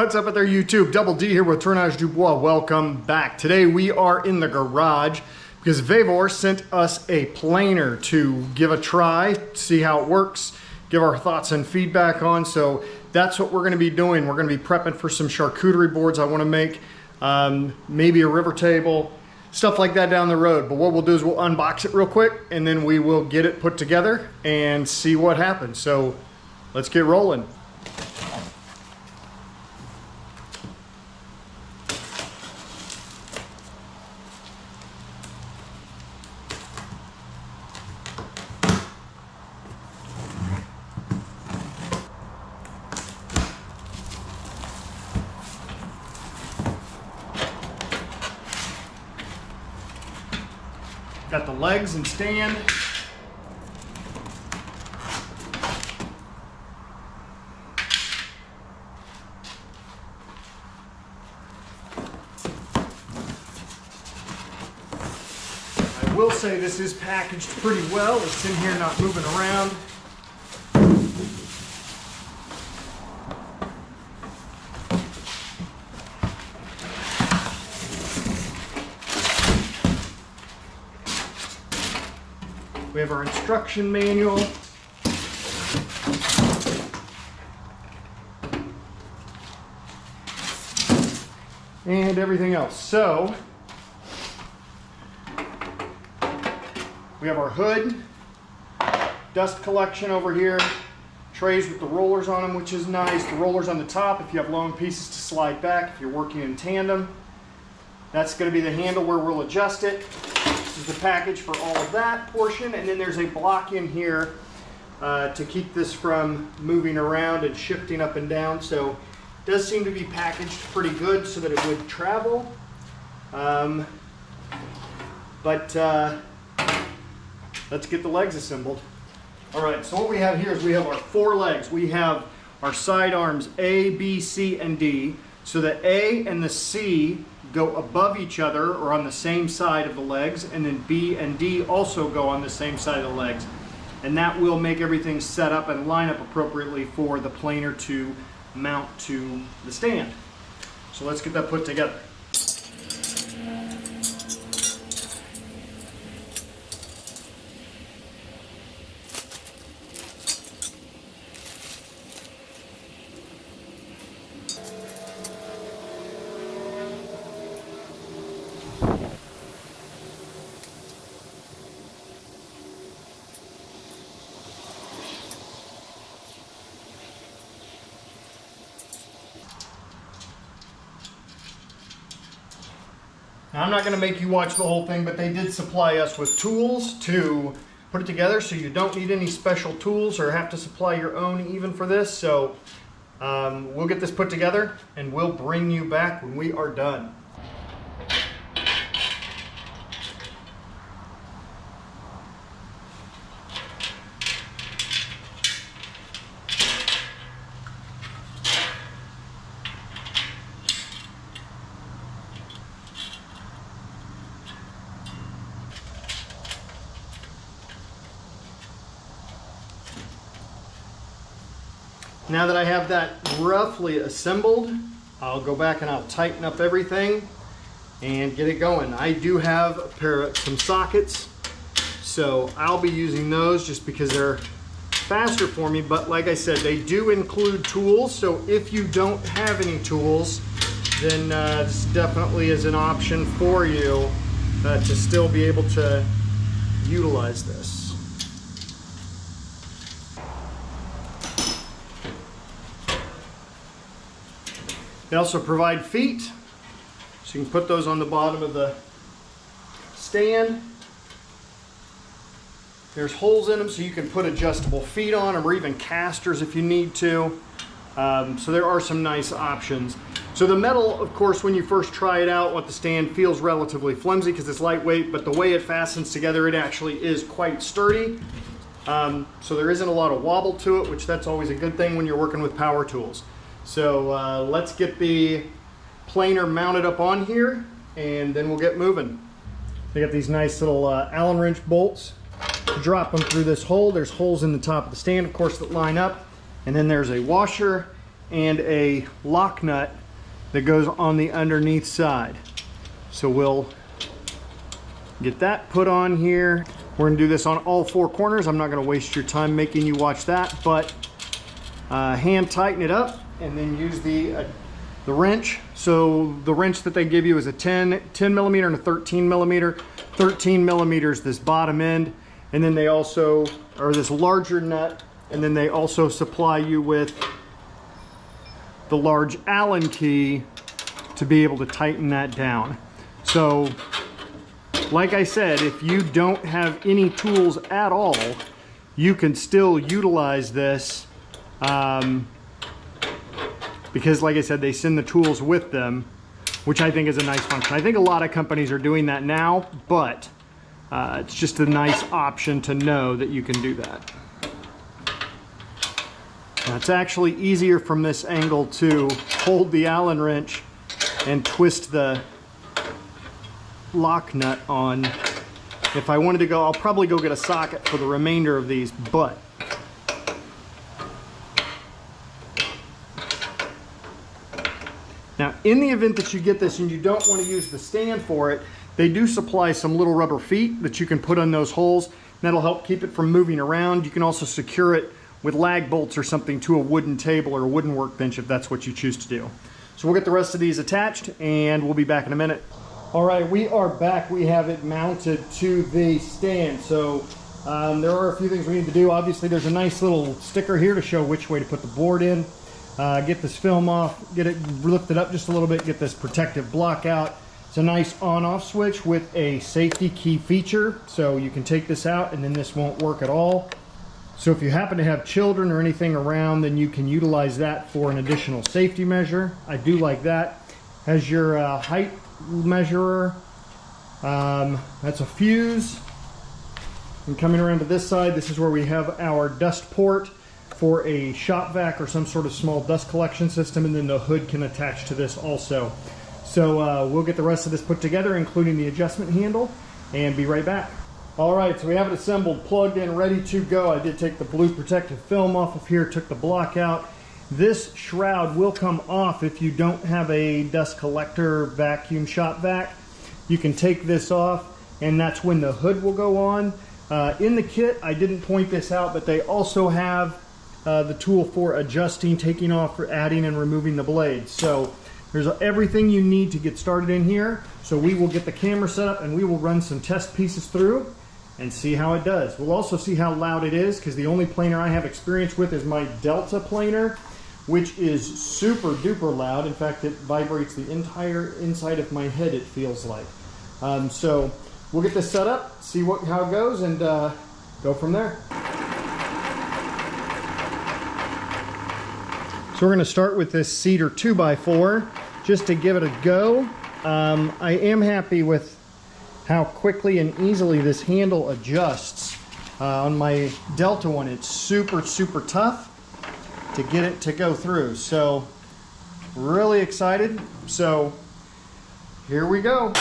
What's up out there, YouTube? Double D here with Tournage du Bois. Welcome back. Today we are in the garage because Vevor sent us a planer to give a try, see how it works, give our thoughts and feedback on. So that's what we're going to be doing. We're going to be prepping for some charcuterie boards I want to make, maybe a river table, stuff like that down the road. But what we'll do is we'll unbox it real quick and then we will get it put together and see what happens. So let's get rolling. Got the legs and stand. I will say this is packaged pretty well. It's in here not moving around. We have our instruction manual. And everything else. So, we have our hood, dust collection over here, trays with the rollers on them, which is nice. The rollers on the top if you have long pieces to slide back, if you're working in tandem. That's going to be the handle where we'll adjust it. This is the package for all of that portion, and then there's a block in here to keep this from moving around and shifting up and down. So it does seem to be packaged pretty good so that it would travel. Let's get the legs assembled. All right, so what we have here is we have our 4 legs. We have our side arms A, B, C, and D. So the A and the C go above each other or on the same side of the legs, and then B and D also go on the same side of the legs. And that will make everything set up and line up appropriately for the planer to mount to the stand. So let's get that put together. Now, I'm not going to make you watch the whole thing, but they did supply us with tools to put it together, so you don't need any special tools or have to supply your own even for this. So we'll get this put together and we'll bring you back when we are done. Now that I have that roughly assembled, I'll go back and I'll tighten up everything and get it going. I do have some sockets, so I'll be using those just because they're faster for me. But like I said, they do include tools, so if you don't have any tools, then this definitely is an option for you to still be able to utilize this. They also provide feet, so you can put those on the bottom of the stand. There's holes in them so you can put adjustable feet on them or even casters if you need to. So there are some nice options. So the metal, of course, when you first try it out, what the stand feels relatively flimsy because it's lightweight, but the way it fastens together, it actually is quite sturdy. So there isn't a lot of wobble to it, which that's always a good thing when you're working with power tools. So let's get the planer mounted up on here and then we'll get moving. They got these nice little Allen wrench bolts to drop them through this hole. There's holes in the top of the stand, of course, that line up. And then there's a washer and a lock nut that goes on the underneath side. So we'll get that put on here. We're gonna do this on all four corners. I'm not gonna waste your time making you watch that, but hand tighten it up and then use the wrench. So the wrench that they give you is a 10 millimeter and a 13 millimeter. 13 millimeters this bottom end, and then they also, or this larger nut, and then they also supply you with the large Allen key to be able to tighten that down. So like I said, if you don't have any tools at all, you can still utilize this because like I said, they send the tools with them, which I think is a nice function. I think a lot of companies are doing that now, but it's just a nice option to know that you can do that. Now, it's actually easier from this angle to hold the Allen wrench and twist the lock nut on. If I wanted to go, I'll probably go get a socket for the remainder of these, but now, in the event that you get this and you don't want to use the stand for it, they do supply some little rubber feet that you can put on those holes. That'll help keep it from moving around. You can also secure it with lag bolts or something to a wooden table or a wooden workbench if that's what you choose to do. So we'll get the rest of these attached and we'll be back in a minute. All right, we are back. We have it mounted to the stand. So there are a few things we need to do. Obviously, there's a nice little sticker here to show which way to put the board in. Get this film off, get it lifted up just a little bit, get this protective block out. It's a nice on-off switch with a safety key feature, so you can take this out and then this won't work at all. So if you happen to have children or anything around, then you can utilize that for an additional safety measure. I do like that. Has your height measurer. That's a fuse. And coming around to this side, this is where we have our dust port for a shop vac or some sort of small dust collection system, and then the hood can attach to this also. So we'll get the rest of this put together, including the adjustment handle, and be right back. All right, so we have it assembled, plugged in, ready to go. I did take the blue protective film off of here, took the block out. This shroud will come off if you don't have a dust collector vacuum shop vac. You can take this off, and that's when the hood will go on. In the kit, I didn't point this out, but they also have the tool for adjusting, taking off, for adding and removing the blades. So there's everything you need to get started in here. So we will get the camera set up and we will run some test pieces through and see how it does. We'll also see how loud it is, because the only planer I have experience with is my Delta planer, which is super duper loud. In fact, it vibrates the entire inside of my head, it feels like. So we'll get this set up, see how it goes, and go from there. So we're going to start with this cedar 2x4 just to give it a go. I am happy with how quickly and easily this handle adjusts. On my Delta one, it's super tough to get it to go through. So really excited. So here we go.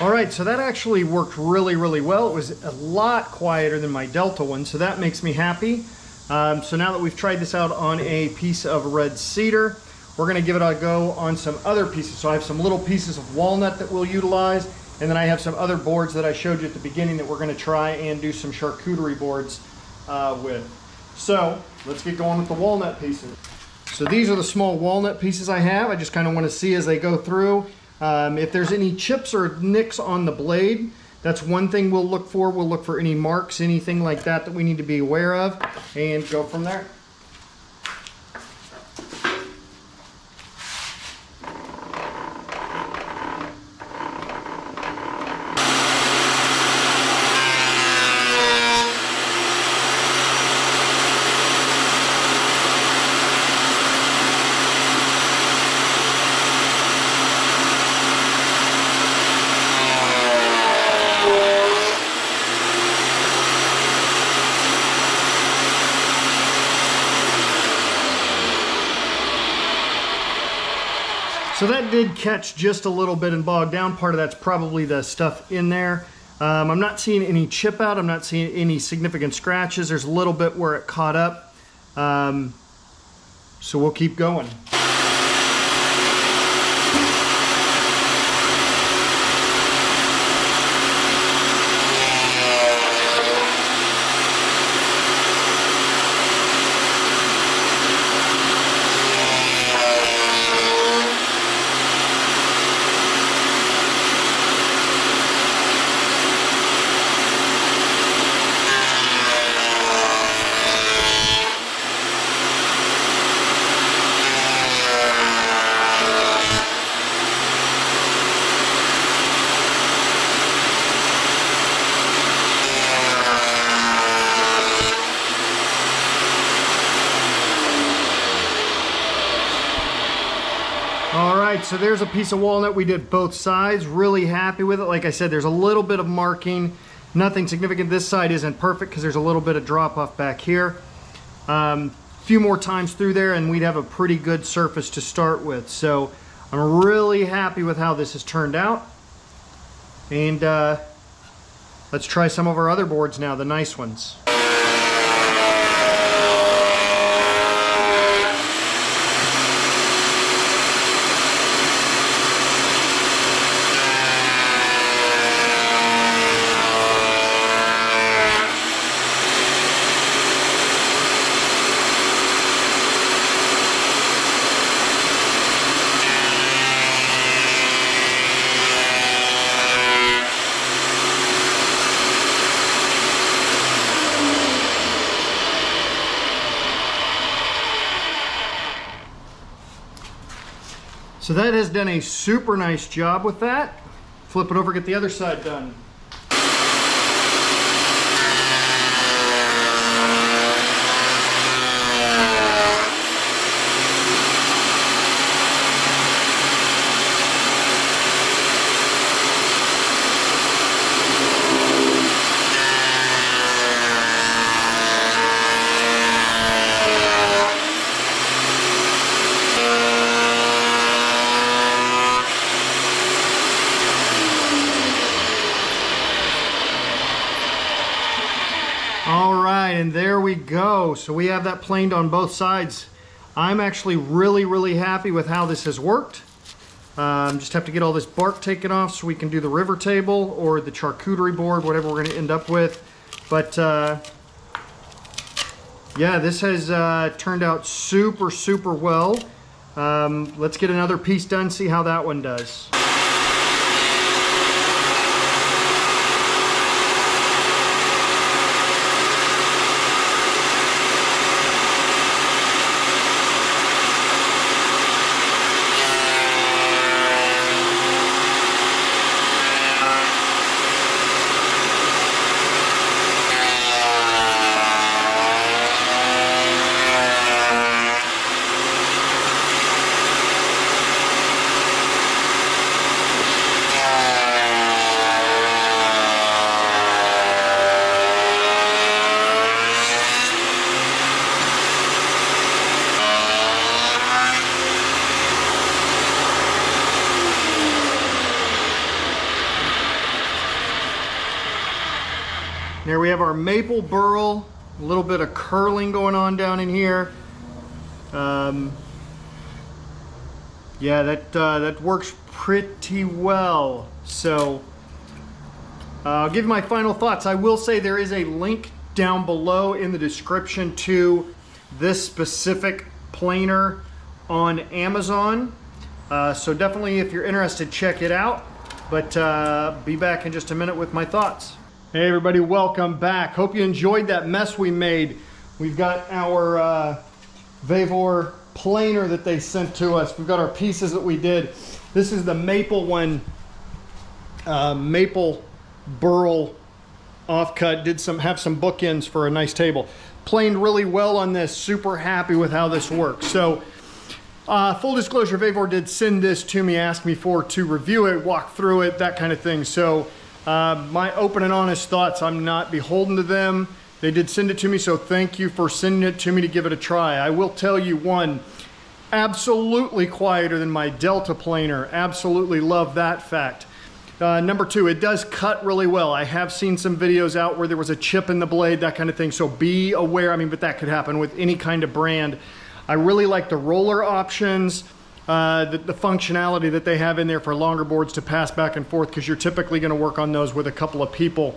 Alright, so that actually worked really well. It was a lot quieter than my Delta one, so that makes me happy. So now that we've tried this out on a piece of red cedar, we're going to give it a go on some other pieces. So I have some little pieces of walnut that we'll utilize, and then I have some other boards that I showed you at the beginning that we're going to try and do some charcuterie boards with. So let's get going with the walnut pieces. So these are the small walnut pieces I have. I just kind of want to see as they go through If there's any chips or nicks on the blade, that's one thing we'll look for. We'll look for any marks, anything like that that we need to be aware of, and go from there. So that did catch just a little bit and bog down. Part of that's probably the stuff in there. I'm not seeing any chip out. I'm not seeing any significant scratches. There's a little bit where it caught up. So we'll keep going. Alright, so there's a piece of walnut. We did both sides. Really happy with it. Like I said, there's a little bit of marking. Nothing significant. This side isn't perfect because there's a little bit of drop off back here. A few more times through there and we'd have a pretty good surface to start with. So I'm really happy with how this has turned out. And let's try some of our other boards now, the nice ones. So that has done a super nice job with that. Flip it over, get the other side done. And there we go. So we have that planed on both sides. I'm actually really happy with how this has worked. Just have to get all this bark taken off so we can do the river table or the charcuterie board, whatever we're going to end up with. But yeah, this has turned out super well. Let's get another piece done, see how that one does. There we have our maple burl, a little bit of curling going on down in here. Yeah, that works pretty well. So I'll give you my final thoughts. I will say there is a link down below in the description to this specific planer on Amazon. So definitely, if you're interested, check it out. But be back in just a minute with my thoughts. Hey everybody, welcome back. Hope you enjoyed that mess we made. We've got our Vevor Planer that they sent to us. We've got our pieces that we did. This is the maple one, maple burl offcut. Did have some bookends for a nice table. Planed really well on this. Super happy with how this works. So full disclosure, Vevor did send this to me, asked me to review it, walk through it, that kind of thing. So my open and honest thoughts, I'm not beholden to them. They did send it to me, so thank you for sending it to me to give it a try. I will tell you, one, absolutely quieter than my Delta planer. Absolutely love that fact. Number two, it does cut really well. I have seen some videos out where there was a chip in the blade, that kind of thing, so be aware. I mean, but that could happen with any kind of brand. I really like the roller options, the functionality that they have in there for longer boards to pass back and forth, because you're typically going to work on those with a couple of people.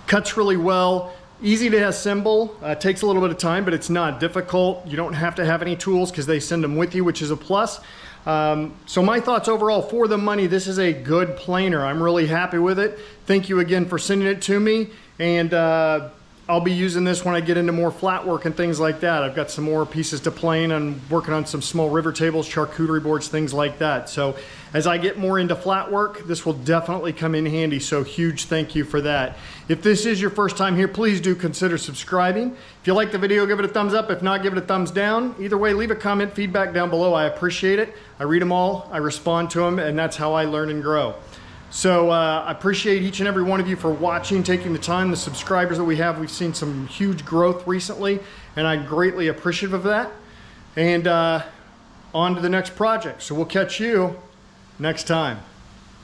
Cuts really well, easy to assemble, takes a little bit of time, but it's not difficult. You don't have to have any tools because they send them with you, which is a plus. So my thoughts overall, for the money, this is a good planer. I'm really happy with it. Thank you again for sending it to me, and I'll be using this when I get into more flat work and things like that. I've got some more pieces to plane. I'm working on some small river tables, charcuterie boards, things like that. So as I get more into flat work, this will definitely come in handy. So huge thank you for that. If this is your first time here, please do consider subscribing. If you like the video, give it a thumbs up. If not, give it a thumbs down. Either way, leave a comment, feedback down below. I appreciate it. I read them all, I respond to them, and that's how I learn and grow. So I appreciate each and every one of you for watching, taking the time, the subscribers that we have. We've seen some huge growth recently, and I'm greatly appreciative of that. And on to the next project. So we'll catch you next time.